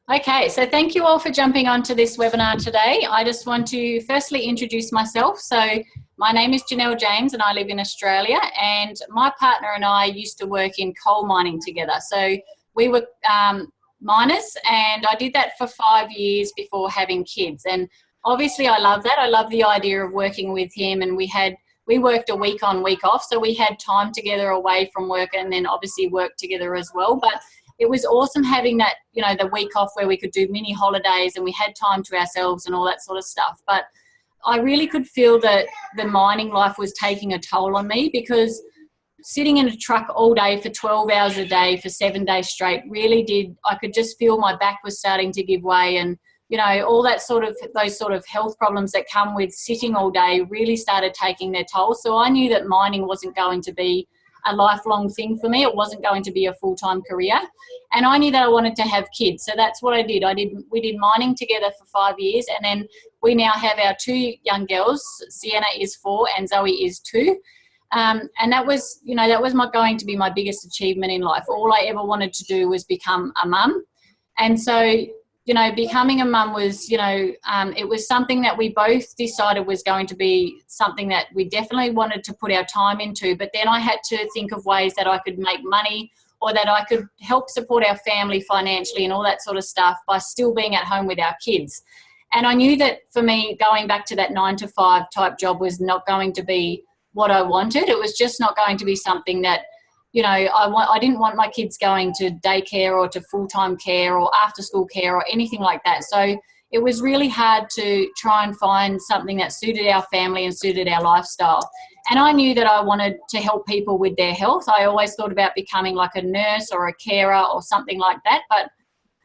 Okay, so thank you all for jumping onto this webinar today. I just want to firstly introduce myself. So my name is Janelle James and I live in Australia, and my partner and I used to work in coal mining together. So we were miners, and I did that for 5 years before having kids. And obviously I love that. I love the idea of working with him, and we worked a week on, week off. So we had time together away from work and then obviously worked together as well. But it was awesome having that, you know, the week off where we could do mini holidays and we had time to ourselves and all that sort of stuff. But I really could feel that the mining life was taking a toll on me, because sitting in a truck all day for 12 hours a day for 7 days straight really did, I could just feel my back was starting to give way, and, you know, all that sort of, those sort of health problems that come with sitting all day really started taking their toll. So I knew that mining wasn't going to be a lifelong thing for me. It wasn't going to be a full-time career, and I knew that I wanted to have kids. So that's what I did. We did mining together for 5 years, and then we now have our 2 young girls. Sienna is 4 and Zoe is 2. And that was, you know, that was going to be my biggest achievement in life. All I ever wanted to do was become a mum. And so, you know, becoming a mum was, you know, it was something that we both decided was going to be something that we definitely wanted to put our time into. But then I had to think of ways that I could make money, or that I could help support our family financially and all that sort of stuff by still being at home with our kids. And I knew that for me, going back to that 9-to-5 type job was not going to be what I wanted. It was just not going to be something that, you know, I didn't want my kids going to daycare or to full-time care or after-school care or anything like that. So it was really hard to try and find something that suited our family and suited our lifestyle. And I knew that I wanted to help people with their health. I always thought about becoming like a nurse or a carer or something like that. But,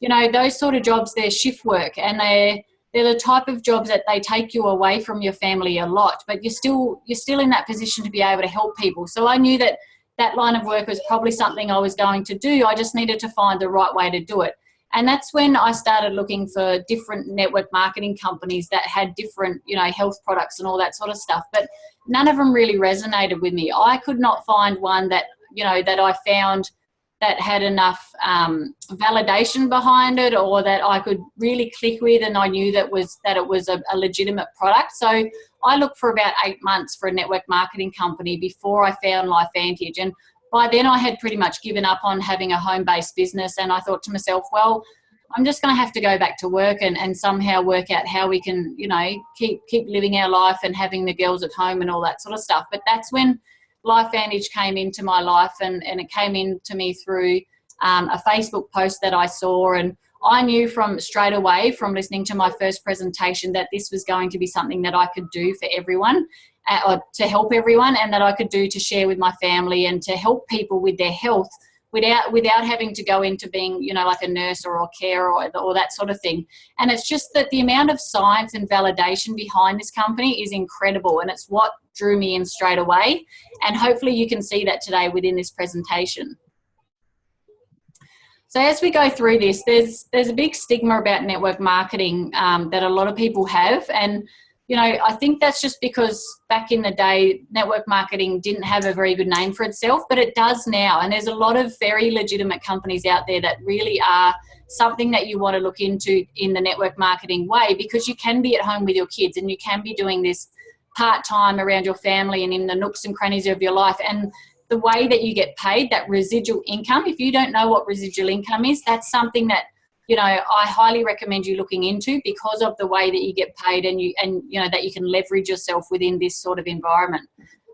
you know, those sort of jobs, they're shift work, and they're the type of jobs that they take you away from your family a lot, but you're still in that position to be able to help people. So I knew that that line of work was probably something I was going to do. I just needed to find the right way to do it. And that's when I started looking for different network marketing companies that had different, you know, health products and all that sort of stuff. But none of them really resonated with me. I could not find one that, you know, that I found that had enough validation behind it, or that I could really click with, and I knew that it was a legitimate product. So I looked for about 8 months for a network marketing company before I found LifeVantage. And by then I had pretty much given up on having a home-based business, and I thought to myself, well, I'm just going to have to go back to work and somehow work out how we can, you know, keep living our life and having the girls at home and all that sort of stuff. But that's when LifeVantage came into my life, and it came into me through a Facebook post that I saw, and I knew from straight away from listening to my first presentation that this was going to be something that I could do for everyone, or to help everyone, and that I could do to share with my family and to help people with their health without having to go into being, you know, like a nurse or a carer or that sort of thing. And it's just that the amount of science and validation behind this company is incredible, and it's what drew me in straight away. And hopefully you can see that today within this presentation. So as we go through this, there's a big stigma about network marketing that a lot of people have. And, you know, I think that's just because back in the day, network marketing didn't have a very good name for itself, but it does now. And there's a lot of very legitimate companies out there that really are something that you want to look into in the network marketing way, because you can be at home with your kids and you can be doing this part-time around your family and in the nooks and crannies of your life. And the way that you get paid, that residual income, if you don't know what residual income is, that's something that, you know, I highly recommend you looking into, because of the way that you get paid, and you know, that you can leverage yourself within this sort of environment.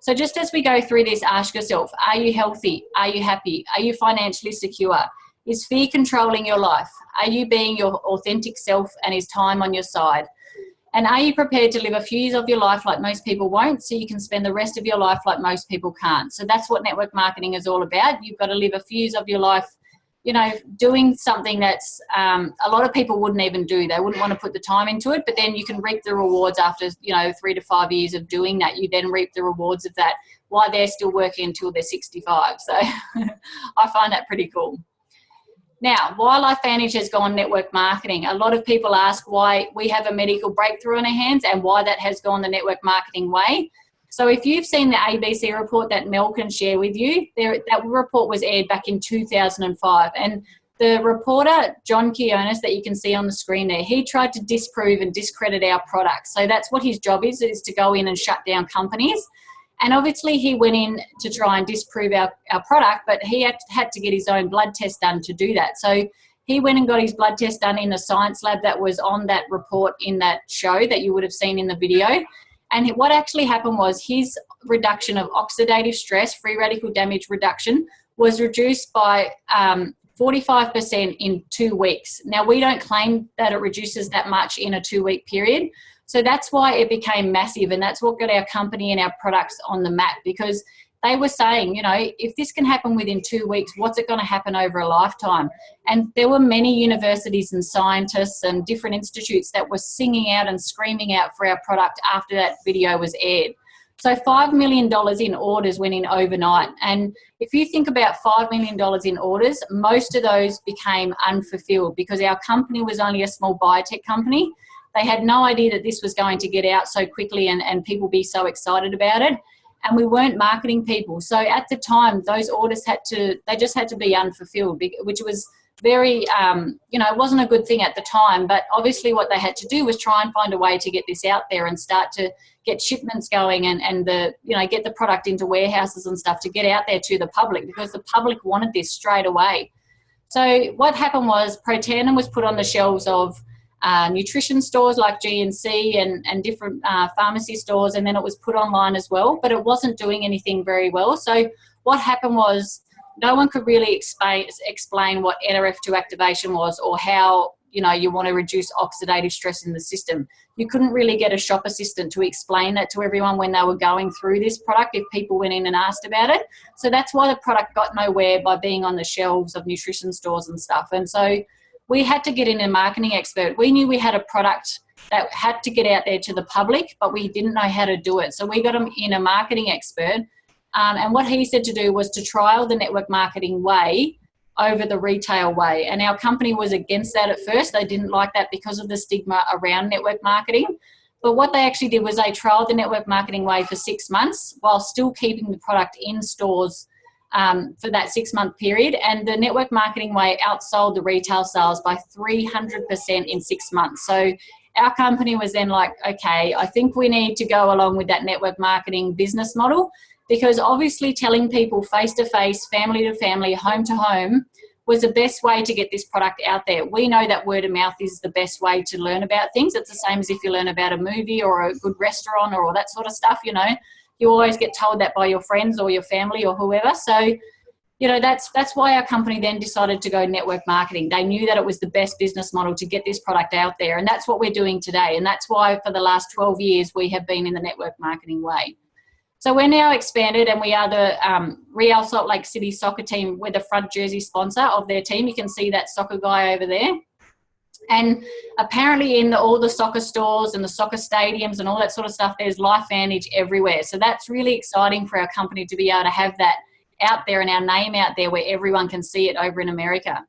So just as we go through this, ask yourself, are you healthy? Are you happy? Are you financially secure? Is fear controlling your life? Are you being your authentic self, and is time on your side? And are you prepared to live a few years of your life like most people won't, so you can spend the rest of your life like most people can't? So that's what network marketing is all about. You've got to live a few years of your life, you know, doing something that's a lot of people wouldn't even do. They wouldn't want to put the time into it, but then you can reap the rewards after, you know, 3 to 5 years of doing that. You then reap the rewards of that while they're still working until they're 65. So I find that pretty cool. Now, why LifeVantage has gone network marketing, a lot of people ask why we have a medical breakthrough on our hands and why that has gone the network marketing way. So if you've seen the ABC report that Mel can share with you, that report was aired back in 2005. And the reporter, John Quiones, that you can see on the screen there, he tried to disprove and discredit our products. So that's what his job is to go in and shut down companies. And obviously he went in to try and disprove our product, but he had to get his own blood test done to do that. So he went and got his blood test done in the science lab that was on that report in that show that you would have seen in the video. And what actually happened was his reduction of oxidative stress, free radical damage reduction, was reduced by 45% in 2 weeks. Now, we don't claim that it reduces that much in a 2-week period. So that's why it became massive, and that's what got our company and our products on the map, because they were saying, you know, if this can happen within 2 weeks, what's it going to happen over a lifetime? And there were many universities and scientists and different institutes that were singing out and screaming out for our product after that video was aired. So $5 million in orders went in overnight. And if you think about $5 million in orders, most of those became unfulfilled because our company was only a small biotech company. They had no idea that this was going to get out so quickly and people be so excited about it. And we weren't marketing people. So at the time, those orders just had to be unfulfilled, which was very, you know, it wasn't a good thing at the time. But obviously what they had to do was try and find a way to get this out there and start to get shipments going and get the product into warehouses and stuff to get out there to the public, because the public wanted this straight away. So what happened was Protandim was put on the shelves of nutrition stores like GNC and different pharmacy stores, and then it was put online as well, but it wasn't doing anything very well. So what happened was no one could really explain what NRF2 activation was, or how, you know, you want to reduce oxidative stress in the system. You couldn't really get a shop assistant to explain that to everyone when they were going through this product if people went in and asked about it. So that's why the product got nowhere by being on the shelves of nutrition stores and stuff. And so we had to get in a marketing expert. We knew we had a product that had to get out there to the public, but we didn't know how to do it. So we got him in a marketing expert. And what he said to do was to trial the network marketing way over the retail way. And our company was against that at first. They didn't like that because of the stigma around network marketing. But what they actually did was they trialed the network marketing way for 6 months while still keeping the product in stores for that 6-month period. And the network marketing way outsold the retail sales by 300% in 6 months. So our company was then like, okay, I think we need to go along with that network marketing business model, because obviously telling people face-to-face, family-to-family, home-to-home was the best way to get this product out there. We know that word of mouth is the best way to learn about things. It's the same as if you learn about a movie or a good restaurant or all that sort of stuff, you know. You always get told that by your friends or your family or whoever. So, you know, that's why our company then decided to go network marketing. They knew that it was the best business model to get this product out there. And that's what we're doing today. And that's why for the last 12 years, we have been in the network marketing way. So we're now expanded, and we are the Real Salt Lake City soccer team. We're the front jersey sponsor of their team. You can see that soccer guy over there. And apparently in all the soccer stores and the soccer stadiums and all that sort of stuff, there's LifeVantage everywhere. So that's really exciting for our company to be able to have that out there and our name out there where everyone can see it over in America.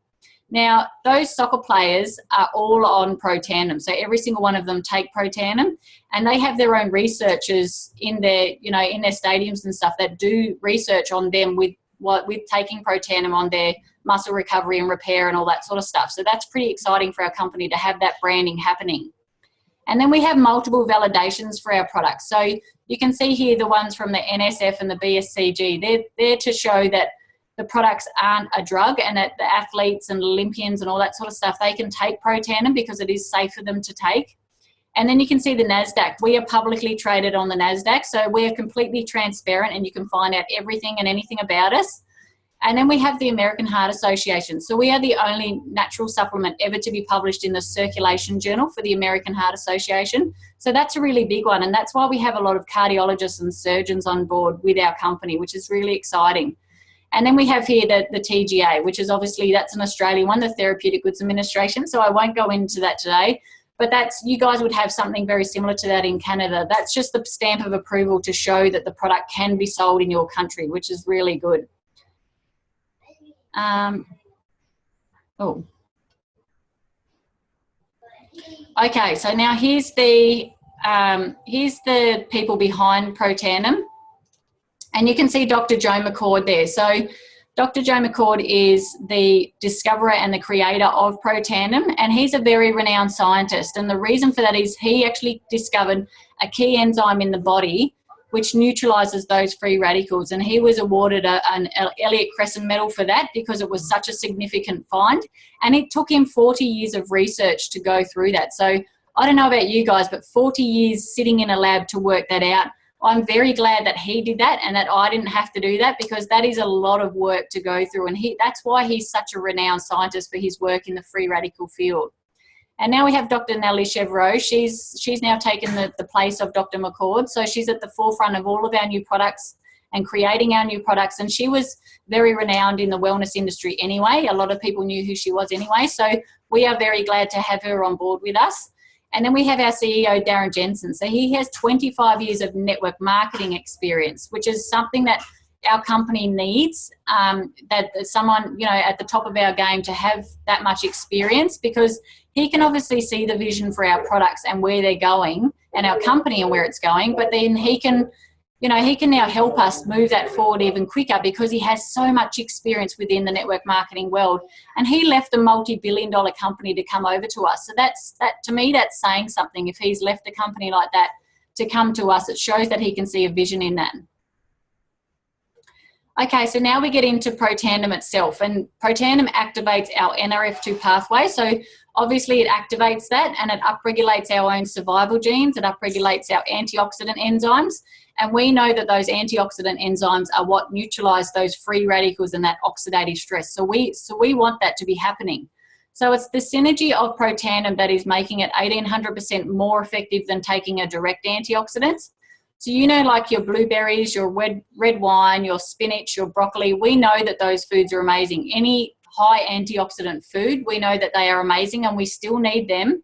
Now, those soccer players are all on Protandim. So every single one of them take Protandim, and they have their own researchers in their, you know, in their stadiums and stuff that do research on them with taking Protandim on their muscle recovery and repair and all that sort of stuff. So that's pretty exciting for our company to have that branding happening. And then we have multiple validations for our products. So you can see here the ones from the NSF and the BSCG. They're there to show that the products aren't a drug, and that the athletes and Olympians and all that sort of stuff, they can take Protandim because it is safe for them to take. And then you can see the NASDAQ. We are publicly traded on the NASDAQ, so we are completely transparent and you can find out everything and anything about us. And then we have the American Heart Association. So we are the only natural supplement ever to be published in the Circulation Journal for the American Heart Association. So that's a really big one, and that's why we have a lot of cardiologists and surgeons on board with our company, which is really exciting. And then we have here the TGA, which is obviously, that's an Australian one, the Therapeutic Goods Administration. So I won't go into that today, but that's, you guys would have something very similar to that in Canada. That's just the stamp of approval to show that the product can be sold in your country, which is really good. Okay, so now here's the people behind Protandim. And you can see Dr. Joe McCord there. So Dr. Joe McCord is the discoverer and the creator of Protandim, and he's a very renowned scientist. And the reason for that is he actually discovered a key enzyme in the body which neutralizes those free radicals. And he was awarded an Elliott Crescent Medal for that because it was such a significant find. And it took him 40 years of research to go through that. So I don't know about you guys, but 40 years sitting in a lab to work that out. I'm very glad that he did that and that I didn't have to do that, because that is a lot of work to go through. And that's why he's such a renowned scientist for his work in the free radical field. And now we have Dr. Nellie Chevreau. She's now taken the place of Dr. McCord. So she's at the forefront of all of our new products and creating our new products. And she was very renowned in the wellness industry anyway. A lot of people knew who she was anyway. So we are very glad to have her on board with us. And then we have our CEO, Darren Jensen. So he has 25 years of network marketing experience, which is something that our company needs, that someone, you know, at the top of our game to have that much experience, because he can obviously see the vision for our products and where they're going and our company and where it's going. But then he can, you know, he can now help us move that forward even quicker because he has so much experience within the network marketing world. And he left a multi-billion-dollar company to come over to us. So that to me, that's saying something. If he's left a company like that to come to us, it shows that he can see a vision in that. Okay, so now we get into Protandim itself, and Protandim activates our NRF2 pathway. So obviously it activates that and it upregulates our own survival genes, it upregulates our antioxidant enzymes, and we know that those antioxidant enzymes are what neutralize those free radicals and that oxidative stress. So we want that to be happening. So it's the synergy of Protandim that is making it 1800% more effective than taking a direct antioxidant. So, you know, like your blueberries, your red wine, your spinach, your broccoli, we know that those foods are amazing. Any high antioxidant food, we know that they are amazing and we still need them.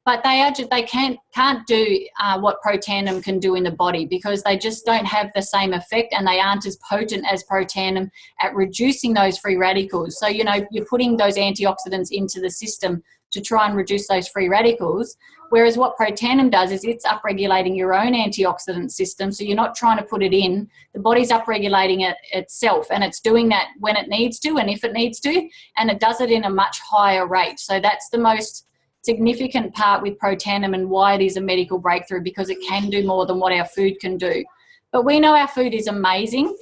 But they can't do what Protandim can do in the body, because they just don't have the same effect and they aren't as potent as Protandim at reducing those free radicals. So, you know, you're putting those antioxidants into the system to try and reduce those free radicals, whereas what Protandim does is it's upregulating your own antioxidant system, so you're not trying to put it in. The body's upregulating it itself, and it's doing that when it needs to and if it needs to, and it does it in a much higher rate. So that's the most significant part with Protandim and why it is a medical breakthrough, because it can do more than what our food can do. But we know our food is amazing.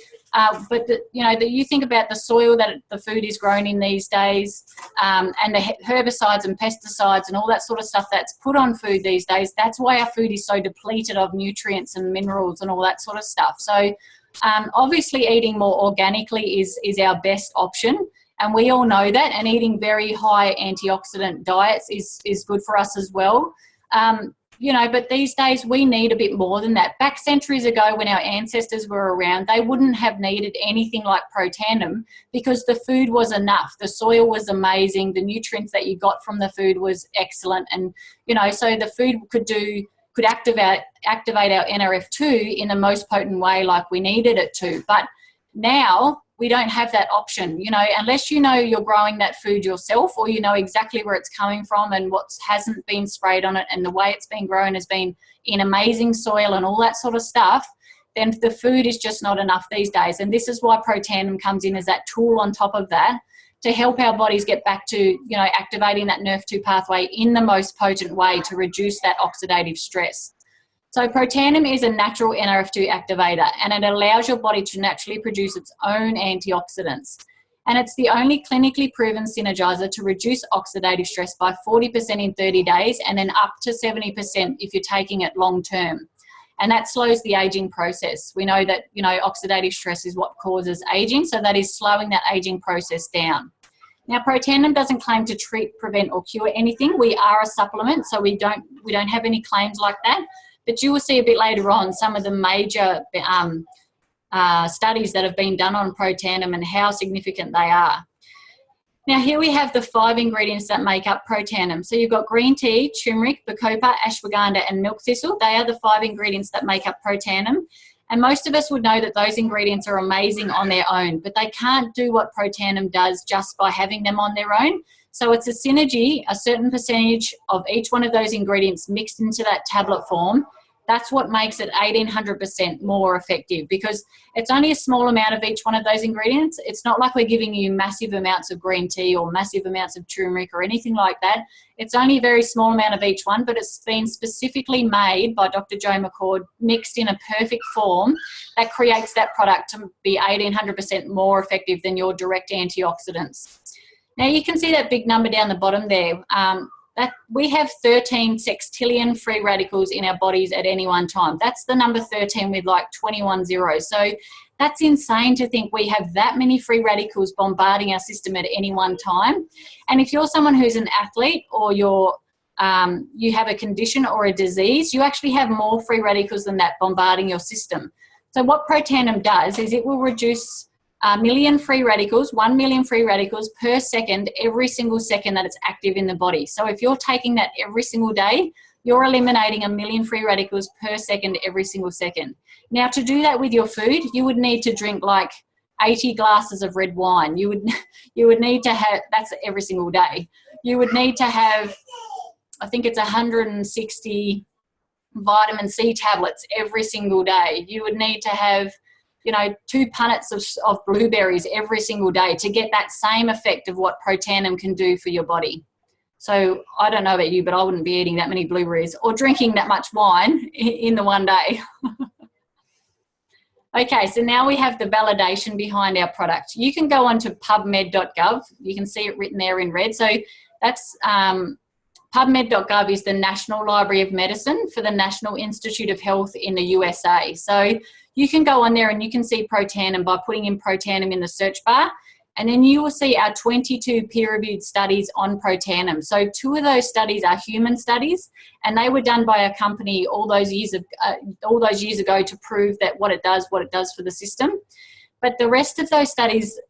You think about the soil that the food is grown in these days, and the herbicides and pesticides and all that sort of stuff that's put on food these days. That's why our food is so depleted of nutrients and minerals and all that sort of stuff. So obviously eating more organically is our best option, and we all know that, and eating very high antioxidant diets is good for us as well. You know, but these days we need a bit more than that. Back centuries ago, when our ancestors were around, they wouldn't have needed anything like Protandim because the food was enough. The soil was amazing. The nutrients that you got from the food was excellent. And, you know, so the food could activate our NRF2 in the most potent way like we needed it to. But now we don't have that option, you know, unless you know you're growing that food yourself, or you know exactly where it's coming from and what hasn't been sprayed on it and the way it's been grown has been in amazing soil and all that sort of stuff, then the food is just not enough these days. And this is why Protandim comes in as that tool on top of that to help our bodies get back to, you know, activating that NRF2 pathway in the most potent way to reduce that oxidative stress. So Protandim is a natural NRF2 activator, and it allows your body to naturally produce its own antioxidants. And it's the only clinically proven synergizer to reduce oxidative stress by 40% in 30 days, and then up to 70% if you're taking it long term. And that slows the aging process. We know that, you know, oxidative stress is what causes aging, so that is slowing that aging process down. Now, Protandim doesn't claim to treat, prevent, or cure anything. We are a supplement, so we don't have any claims like that. But you will see a bit later on some of the major studies that have been done on Protandim and how significant they are. Now, here we have the 5 ingredients that make up Protandim. So you've got green tea, turmeric, bacopa, ashwagandha, and milk thistle. They are the 5 ingredients that make up Protandim. And most of us would know that those ingredients are amazing on their own, but they can't do what Protandim does just by having them on their own. So it's a synergy, a certain percentage of each one of those ingredients mixed into that tablet form That's what makes it 1800% more effective, because it's only a small amount of each one of those ingredients. It's not like we're giving you massive amounts of green tea or massive amounts of turmeric or anything like that. It's only a very small amount of each one, but it's been specifically made by Dr. Joe McCord, mixed in a perfect form that creates that product to be 1800% more effective than your direct antioxidants. Now you can see that big number down the bottom there. That we have 13 sextillion free radicals in our bodies at any one time. That's the number 13 with like 21 zeros. So that's insane to think we have that many free radicals bombarding our system at any one time. And if you're someone who's an athlete, or you have a condition or a disease, you actually have more free radicals than that bombarding your system. So what Protandim does is it will reduce 1 million free radicals per second, every single second that it's active in the body. So if you're taking that every single day, you're eliminating 1 million free radicals per second, every single second. Now, to do that with your food, you would need to drink like 80 glasses of red wine. You would need to have, that's every single day. You would need to have, I think it's 160 vitamin C tablets every single day. You would need to have, 2 punnets of blueberries every single day to get that same effect of what Protandim can do for your body. So I don't know about you, but I wouldn't be eating that many blueberries or drinking that much wine in the one day. Okay, so now we have the validation behind our product. You can go onto pubmed.gov. You can see it written there in red. So that's PubMed.gov is the National Library of Medicine for the National Institute of Health in the USA. So you can go on there and you can see Protandim by putting in Protandim in the search bar, and then you will see our 22 peer-reviewed studies on Protandim. So 2 of those studies are human studies, and they were done by a company all those years ago to prove that what it does for the system. But the rest of those studies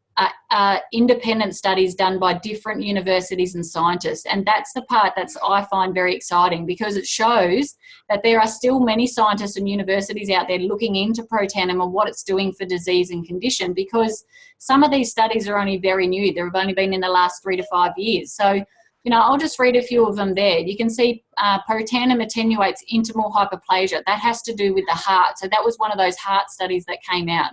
are independent studies done by different universities and scientists, and that's the part that I find very exciting, because it shows that there are still many scientists and universities out there looking into Protandim and what it's doing for disease and condition, because some of these studies are only very new. They've only been in the last 3 to 5 years. So, I'll just read a few of them there. You can see Protandim attenuates intimal hyperplasia. That has to do with the heart. So that was one of those heart studies that came out.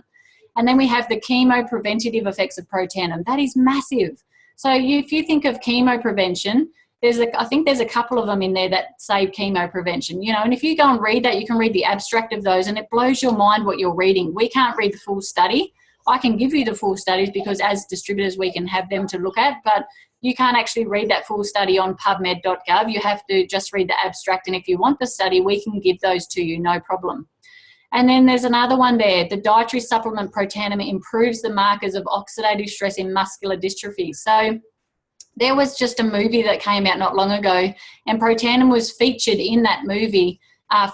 And then we have the chemopreventative effects of Protandim. That is massive. So if you think of chemo prevention, I think there's a couple of them in there that say chemo prevention, and if you go and read that, you can read the abstract of those, and it blows your mind what you're reading. We can't read the full study. I can give you the full studies because as distributors, we can have them to look at, but you can't actually read that full study on pubmed.gov. You have to just read the abstract, and if you want the study, we can give those to you, no problem. And then there's another one there. The dietary supplement Protandim improves the markers of oxidative stress in muscular dystrophy. So there was just a movie that came out not long ago, and Protandim was featured in that movie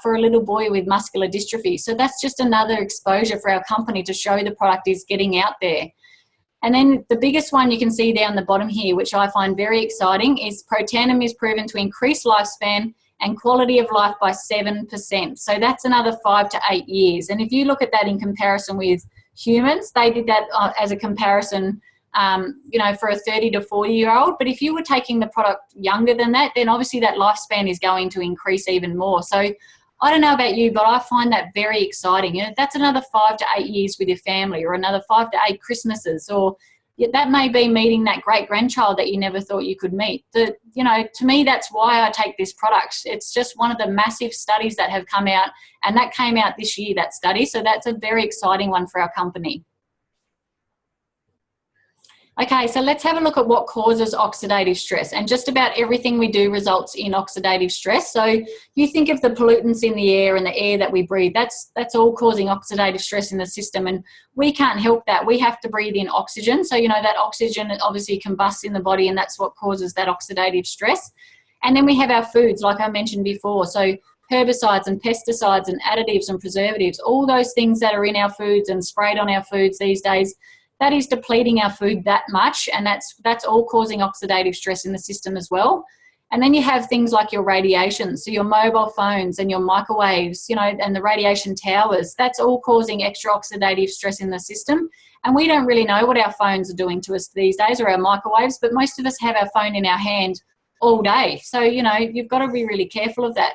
for a little boy with muscular dystrophy. So that's just another exposure for our company to show the product is getting out there. And then the biggest one you can see down the bottom here, which I find very exciting, is Protandim is proven to increase lifespan and quality of life by 7%. So that's another 5 to 8 years. And if you look at that in comparison with humans, they did that as a comparison, for a 30 to 40-year-old. But if you were taking the product younger than that, then obviously that lifespan is going to increase even more. So I don't know about you, but I find that very exciting. That's another 5 to 8 years with your family, or another 5 to 8 Christmases, or that may be meeting that great-grandchild that you never thought you could meet. To me, that's why I take this product. It's just one of the massive studies that have come out, and that came out this year, that study. So that's a very exciting one for our company. Okay, so let's have a look at what causes oxidative stress. And just about everything we do results in oxidative stress. So you think of the pollutants in the air and the air that we breathe, that's all causing oxidative stress in the system, and we can't help that. We have to breathe in oxygen. So, that oxygen obviously combusts in the body, and that's what causes that oxidative stress. And then we have our foods, like I mentioned before. So herbicides and pesticides and additives and preservatives, all those things that are in our foods and sprayed on our foods these days, that is depleting our food that much, and that's all causing oxidative stress in the system as well. And then you have things like your radiation, so your mobile phones and your microwaves, and the radiation towers, that's all causing extra oxidative stress in the system. And we don't really know what our phones are doing to us these days, or our microwaves, but most of us have our phone in our hand all day. So, you've got to be really careful of that.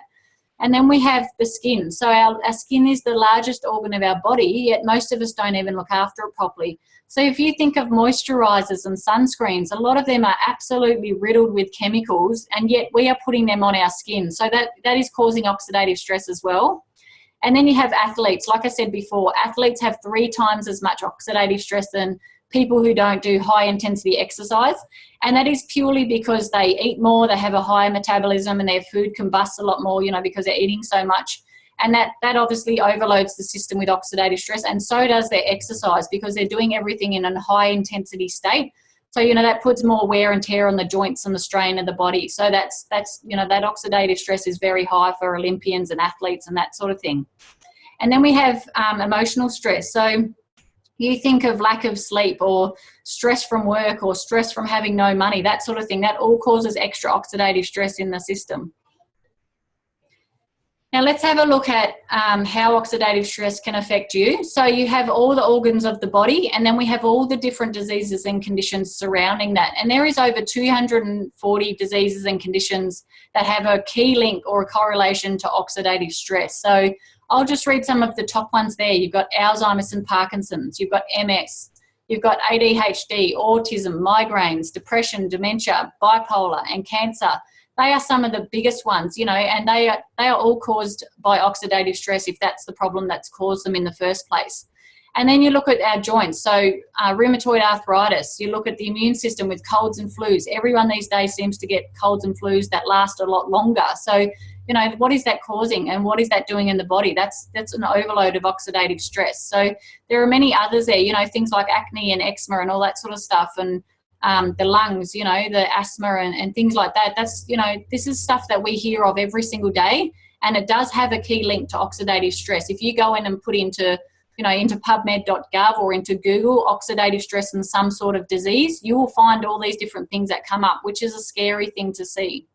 And then we have the skin. So our skin is the largest organ of our body, yet most of us don't even look after it properly. So if you think of moisturizers and sunscreens, a lot of them are absolutely riddled with chemicals, and yet we are putting them on our skin. So that is causing oxidative stress as well. And then you have athletes. Like I said before, athletes have 3 times as much oxidative stress than people who don't do high intensity exercise. And that is purely because they eat more, they have a higher metabolism, and their food combusts a lot more, you know, because they're eating so much. And that obviously overloads the system with oxidative stress, and so does their exercise, because they're doing everything in a high intensity state. So, you know, that puts more wear and tear on the joints and the strain of the body. So that's you know, that oxidative stress is very high for Olympians and athletes and that sort of thing. And then we have emotional stress. So you think of lack of sleep or stress from work or stress from having no money, that sort of thing. That all causes extra oxidative stress in the system. Now let's have a look at how oxidative stress can affect you. So you have all the organs of the body, and then we have all the different diseases and conditions surrounding that. And there is over 240 diseases and conditions that have a key link or a correlation to oxidative stress. So I'll just read some of the top ones there. You've got Alzheimer's and Parkinson's, you've got MS, you've got ADHD, autism, migraines, depression, dementia, bipolar, and cancer. They are some of the biggest ones, you know, and they are all caused by oxidative stress, if that's the problem that's caused them in the first place. And then you look at our joints, so rheumatoid arthritis, you look at the immune system with colds and flus. Everyone these days seems to get colds and flus that last a lot longer. So, you know, what is that causing, and what is that doing in the body? That's an overload of oxidative stress. So there are many others there, you know, things like acne and eczema and all that sort of stuff, and the lungs, you know, the asthma and things like that. That's, you know, this is stuff that we hear of every single day, and it does have a key link to oxidative stress. If you go in and put into, you know, into pubmed.gov or into Google oxidative stress and some sort of disease, you will find all these different things that come up, which is a scary thing to see.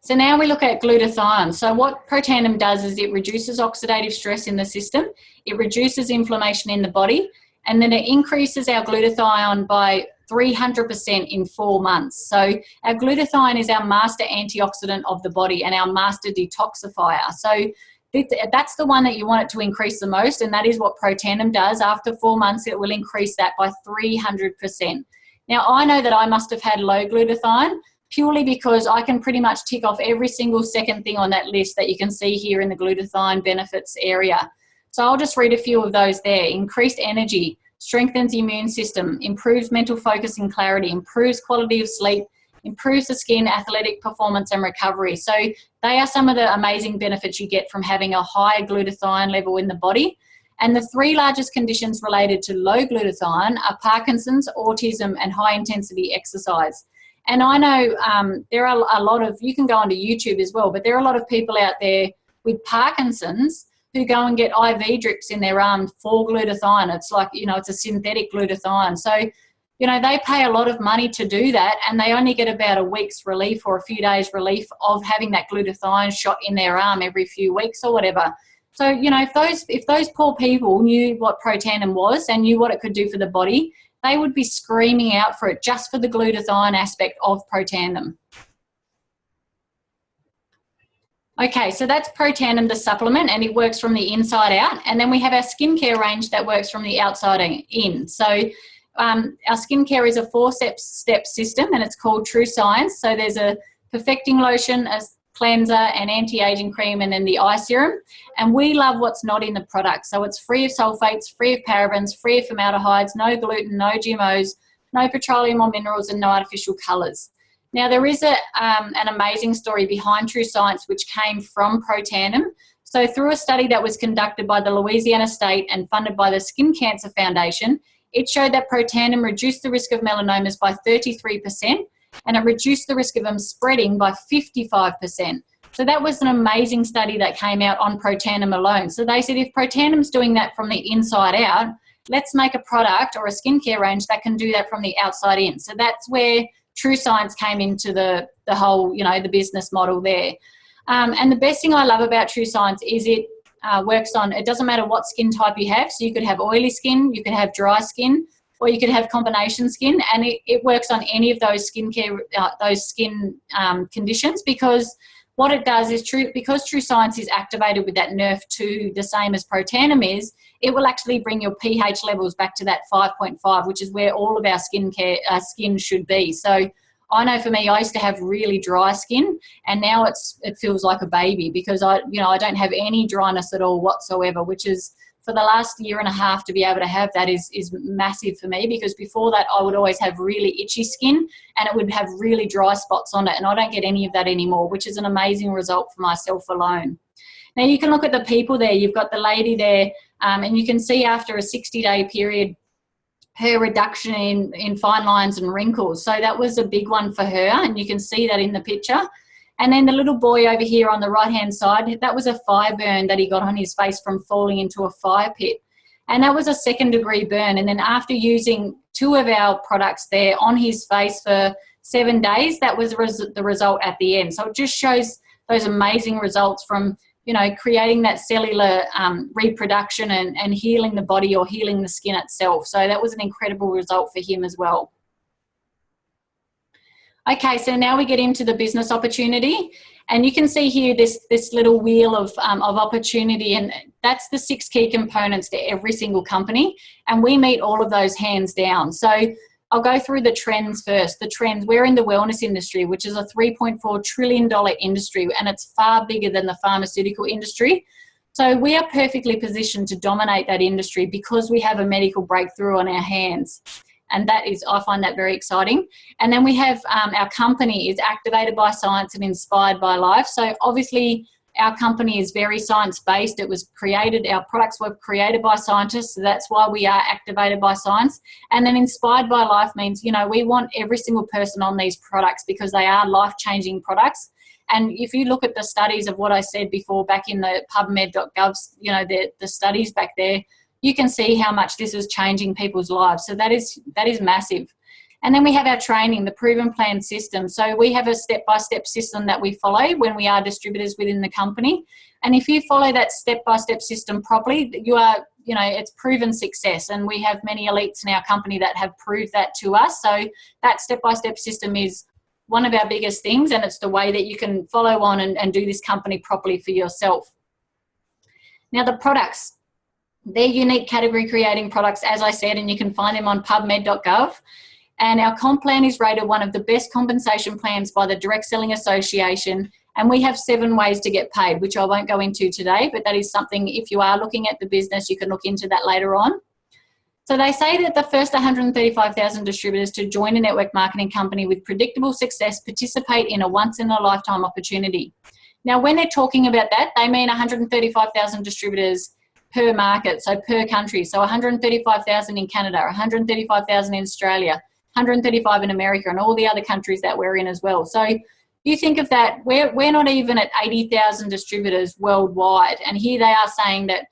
So now we look at glutathione. So what Protandim does is it reduces oxidative stress in the system, it reduces inflammation in the body, and then it increases our glutathione by 300% in 4 months. So our glutathione is our master antioxidant of the body and our master detoxifier. So that's the one that you want it to increase the most, and that is what Protandim does. After 4 months, it will increase that by 300%. Now, I know that I must have had low glutathione purely because I can pretty much tick off every single second thing on that list that you can see here in the glutathione benefits area. So I'll just read a few of those there. Increased energy, strengthens the immune system, improves mental focus and clarity, improves quality of sleep, improves the skin, athletic performance and recovery. So they are some of the amazing benefits you get from having a high glutathione level in the body. And the 3 largest conditions related to low glutathione are Parkinson's, autism, and high intensity exercise. And I know there are a lot of, you can go onto YouTube as well, but there are a lot of people out there with Parkinson's who go and get IV drips in their arm for glutathione. It's like, you know, it's a synthetic glutathione. So, you know, they pay a lot of money to do that, and they only get about a week's relief or a few days relief of having that glutathione shot in their arm every few weeks or whatever. So, you know, if those poor people knew what Protandim was and knew what it could do for the body, they would be screaming out for it just for the glutathione aspect of Protandim. Okay, so that's Protandim, the supplement, and it works from the inside out. And then we have our skincare range that works from the outside in. So our skincare is a 4-step system, and it's called True Science. So there's a perfecting lotion, a cleanser, an anti-aging cream, and then the eye serum. And we love what's not in the product. So it's free of sulfates, free of parabens, free of formaldehydes, no gluten, no GMOs, no petroleum or minerals, and no artificial colours. Now, there is an amazing story behind True Science, which came from Protandim. So through a study that was conducted by the Louisiana State and funded by the Skin Cancer Foundation, it showed that Protandim reduced the risk of melanomas by 33%, and it reduced the risk of them spreading by 55%. So that was an amazing study that came out on Protandim alone. So they said, if Protandim's doing that from the inside out, let's make a product or a skincare range that can do that from the outside in. So that's where True Science came into the whole, you know, the business model there. And the best thing I love about True Science is it works on, it doesn't matter what skin type you have. So you could have oily skin, you could have dry skin, or you could have combination skin, and it works on any of those skincare, those skin conditions, because what it does is because True Science is activated with that NRF2, the same as Protandim is, it will actually bring your pH levels back to that 5.5, which is where all of our skin should be. So I know for me, I used to have really dry skin, and now it feels like a baby, because I don't have any dryness at all whatsoever, which is, for the last year and a half, to be able to have that is massive for me, because before that I would always have really itchy skin and it would have really dry spots on it, and I don't get any of that anymore, which is an amazing result for myself alone. Now you can look at the people there. You've got the lady there, and you can see after a 60-day period her reduction in fine lines and wrinkles. So that was a big one for her, and you can see that in the picture. And then the little boy over here on the right-hand side, that was a fire burn that he got on his face from falling into a fire pit. And that was a 2nd-degree burn. And then after using 2 of our products there on his face for 7 days, that was the result at the end. So it just shows those amazing results from, creating that cellular reproduction and healing the body, or healing the skin itself. So that was an incredible result for him as well. Okay, so now we get into the business opportunity, and you can see here this little wheel of opportunity, and that's the 6 key components to every single company, and we meet all of those hands down. So I'll go through the trends first. The trends, we're in the wellness industry, which is a $3.4 trillion industry, and it's far bigger than the pharmaceutical industry. So we are perfectly positioned to dominate that industry because we have a medical breakthrough on our hands. And I find that very exciting. And then we have our company is activated by science and inspired by life. So obviously our company is very science-based. Our products were created by scientists, so that's why we are activated by science. And then inspired by life means, we want every single person on these products because they are life-changing products. And if you look at the studies of what I said before back in the pubmed.gov, the studies back there, you can see how much this is changing people's lives. So that is massive. And then we have our training, the proven plan system. So we have a step-by-step system that we follow when we are distributors within the company. And if you follow that step-by-step system properly, it's proven success. And we have many elites in our company that have proved that to us. So that step-by-step system is one of our biggest things, and it's the way that you can follow on and do this company properly for yourself. Now the products. They're unique category creating products, as I said, and you can find them on pubmed.gov. And our comp plan is rated one of the best compensation plans by the Direct Selling Association. And we have 7 ways to get paid, which I won't go into today, but that is something, if you are looking at the business, you can look into that later on. So they say that the first 135,000 distributors to join a network marketing company with predictable success participate in a once-in-a-lifetime opportunity. Now, when they're talking about that, they mean 135,000 distributors per market, so per country. So 135,000 in Canada, 135,000 in Australia, 135 in America, and all the other countries that we're in as well. So you think of that, we're not even at 80,000 distributors worldwide. And here they are saying that,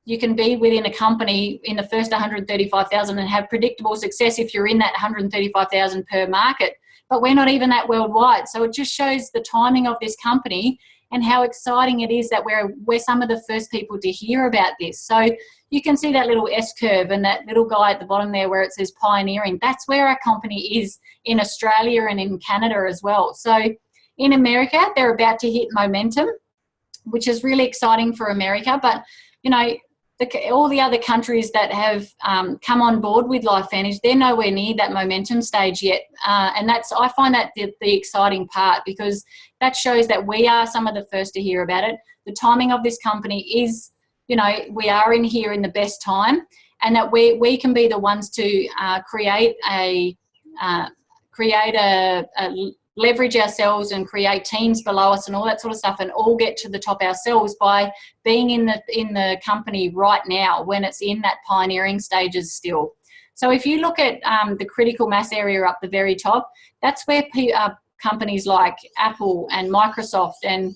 you can be within a company in the first 135,000 and have predictable success if you're in that 135,000 per market. But we're not even that worldwide. So it just shows the timing of this company and how exciting it is that we're some of the first people to hear about this. So you can see that little S-curve and that little guy at the bottom there where it says pioneering. That's where our company is in Australia and in Canada as well. So in America, they're about to hit momentum, which is really exciting for America. But, all the other countries that have come on board with LifeVantage, they're nowhere near that momentum stage yet. And I find that the exciting part, because that shows that we are some of the first to hear about it. The timing of this company is, we are in here in the best time, and that we can be the ones to leverage ourselves and create teams below us and all that sort of stuff, and all get to the top ourselves by being in the company right now when it's in that pioneering stages still. So if you look at the critical mass area up the very top, that's where companies like Apple and Microsoft and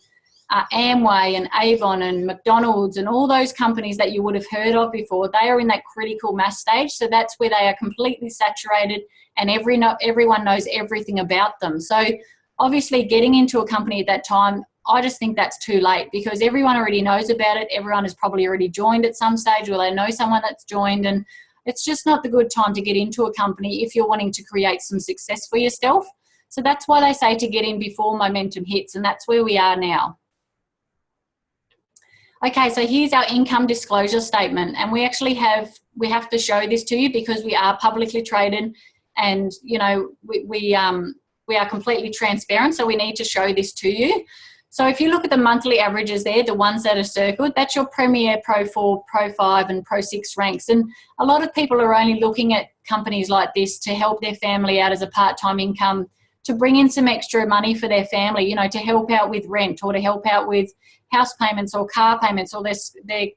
Amway and Avon and McDonald's and all those companies that you would have heard of before, they are in that critical mass stage. So that's where they are completely saturated and everyone knows everything about them. So obviously getting into a company at that time, I just think that's too late, because everyone already knows about it. Everyone has probably already joined at some stage, or they know someone that's joined, and it's just not the good time to get into a company if you're wanting to create some success for yourself. So that's why they say to get in before momentum hits, and that's where we are now. Okay, so here's our income disclosure statement, and we actually have to show this to you because we are publicly traded, and you know we are completely transparent, so we need to show this to you. So if you look at the monthly averages there, the ones that are circled, that's your Premier, Pro 4, Pro 5 and Pro 6 ranks. And a lot of people are only looking at companies like this to help their family out as a part-time income, to bring in some extra money for their family, you know, to help out with rent or to help out with house payments or car payments or their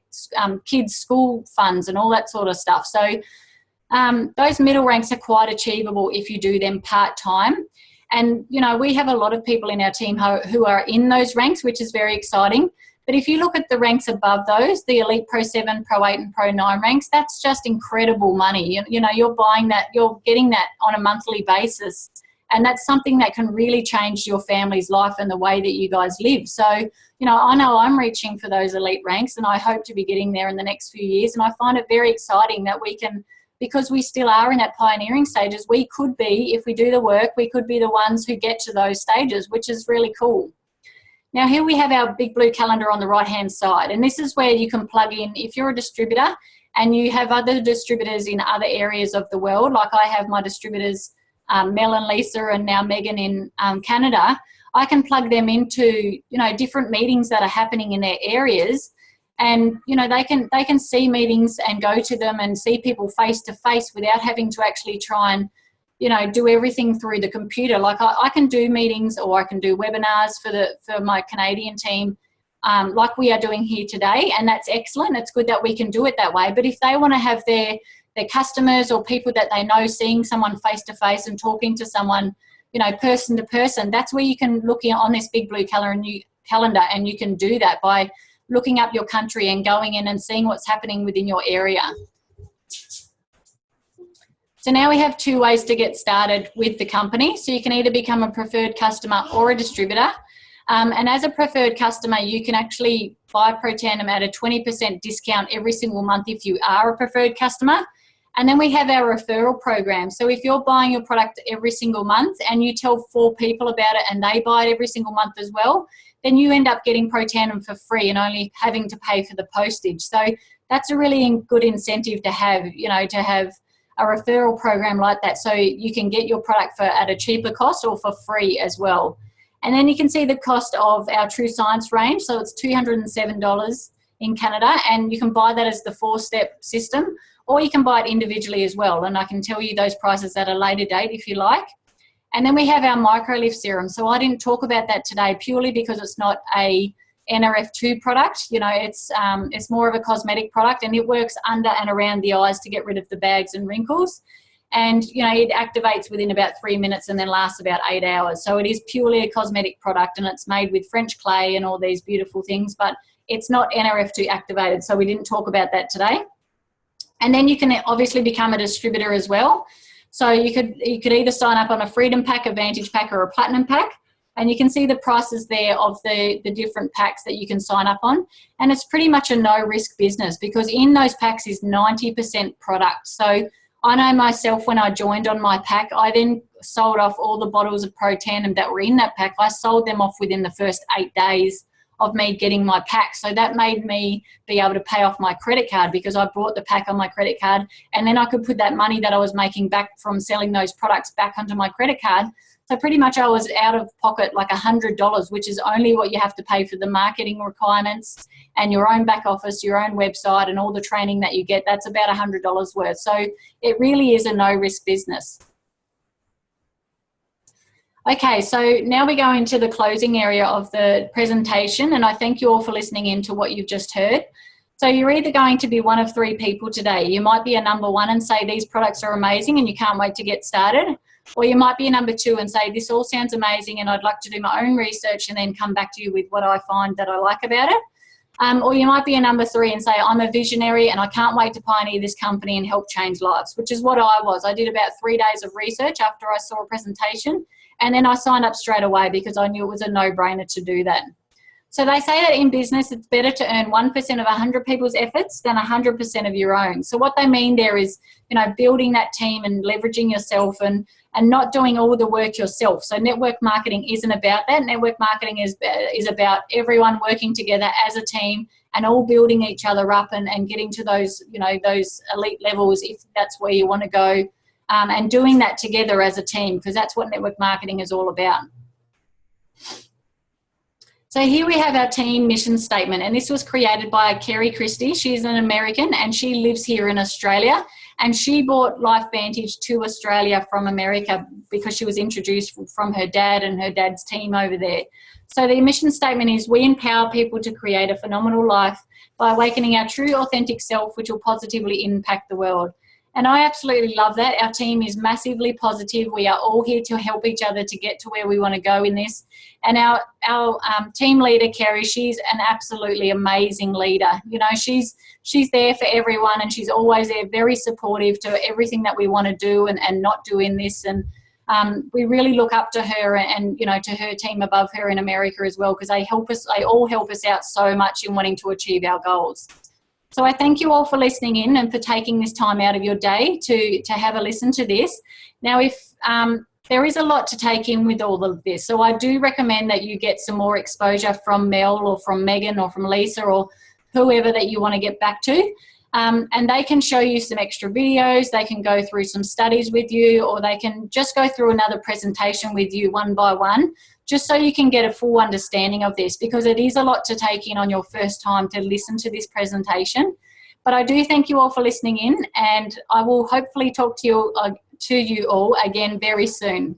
kids' school funds and all that sort of stuff. So those middle ranks are quite achievable if you do them part-time. And, you know, we have a lot of people in our team who are in those ranks, which is very exciting. But if you look at the ranks above those, the Elite Pro 7, Pro 8 and Pro 9 ranks, that's just incredible money. You know, you're buying that, you're getting that on a monthly basis. And that's something that can really change your family's life and the way that you guys live. So, you know I'm reaching for those elite ranks, and I hope to be getting there in the next few years. And I find it very exciting that we can, because we still are in that pioneering stages, we could be, if we do the work, we could be the ones who get to those stages, which is really cool. Now here we have our big blue calendar on the right hand side, and this is where you can plug in if you're a distributor and you have other distributors in other areas of the world. Like I have my distributors Mel and Lisa and now Megan in Canada. I can plug them into, you know, different meetings that are happening in their areas. And, you know, they can see meetings and go to them and see people face to face without having to actually try and, you know, do everything through the computer. Like I can do meetings, or I can do webinars for my Canadian team, like we are doing here today. And that's excellent. It's good that we can do it that way. But if they want to have their customers or people that they know seeing someone face to face and talking to someone, you know, person to person, that's where you can look on this big blue calendar, and you can do that by looking up your country and going in and seeing what's happening within your area. So now we have two ways to get started with the company. So you can either become a preferred customer or a distributor. And as a preferred customer, you can actually buy Protandim at a 20% discount every single month if you are a preferred customer. And then we have our referral program. So if you're buying your product every single month and you tell 4 people about it and they buy it every single month as well, then you end up getting Protandim for free and only having to pay for the postage. So that's a really good incentive to have, you know, to have a referral program like that, so you can get your product at a cheaper cost or for free as well. And then you can see the cost of our True Science range. So it's $207 in Canada, and you can buy that as the 4-step system, or you can buy it individually as well. And I can tell you those prices at a later date if you like. And then we have our MicroLift serum. So I didn't talk about that today purely because it's not a NRF2 product. You know, it's more of a cosmetic product, and it works under and around the eyes to get rid of the bags and wrinkles. And, you know, it activates within about 3 minutes and then lasts about 8 hours. So it is purely a cosmetic product, and it's made with French clay and all these beautiful things, but it's not NRF2 activated. So we didn't talk about that today. And then you can obviously become a distributor as well. So you could either sign up on a Freedom Pack, a Vantage Pack or a Platinum Pack. And you can see the prices there of the different packs that you can sign up on. And it's pretty much a no-risk business, because in those packs is 90% product. So I know myself, when I joined on my pack, I then sold off all the bottles of Protandim that were in that pack. I sold them off within the first 8 days of me getting my pack. So that made me be able to pay off my credit card, because I bought the pack on my credit card, and then I could put that money that I was making back from selling those products back onto my credit card. So pretty much I was out of pocket like $100, which is only what you have to pay for the marketing requirements and your own back office, your own website, and all the training that you get. That's about $100 worth. So it really is a no-risk business. Okay, so now we go into the closing area of the presentation, and I thank you all for listening in to what you've just heard. So you're either going to be one of 3 people today. You might be a number 1 and say these products are amazing and you can't wait to get started. Or you might be a number 2 and say this all sounds amazing and I'd like to do my own research and then come back to you with what I find that I like about it. Or you might be a number 3 and say I'm a visionary and I can't wait to pioneer this company and help change lives, which is what I was. I did about 3 days of research after I saw a presentation, and then I signed up straight away because I knew it was a no-brainer to do that. So they say that in business, it's better to earn 1% of 100 people's efforts than 100% of your own. So what they mean there is, you know, building that team and leveraging yourself and not doing all the work yourself. So network marketing isn't about that. Network marketing is about everyone working together as a team and all building each other up and getting to those, you know, those elite levels if that's where you want to go, and doing that together as a team, because that's what network marketing is all about. So here we have our team mission statement, and this was created by Kerry Christie. She's an American and she lives here in Australia, and she brought LifeVantage to Australia from America because she was introduced from her dad and her dad's team over there. So the mission statement is, we empower people to create a phenomenal life by awakening our true authentic self, which will positively impact the world. And I absolutely love that. Our team is massively positive. We are all here to help each other to get to where we want to go in this. And our team leader, Kerry, she's an absolutely amazing leader. You know, she's there for everyone, and she's always there, very supportive to everything that we want to do and not do in this. And we really look up to her and, you know, to her team above her in America as well, because they all help us out so much in wanting to achieve our goals. So I thank you all for listening in and for taking this time out of your day to have a listen to this. Now, if there is a lot to take in with all of this, so I do recommend that you get some more exposure from Mel or from Megan or from Lisa or whoever that you want to get back to. And they can show you some extra videos, they can go through some studies with you, or they can just go through another presentation with you one by one, just so you can get a full understanding of this, because it is a lot to take in on your first time to listen to this presentation. But I do thank you all for listening in, and I will hopefully talk to you all again very soon.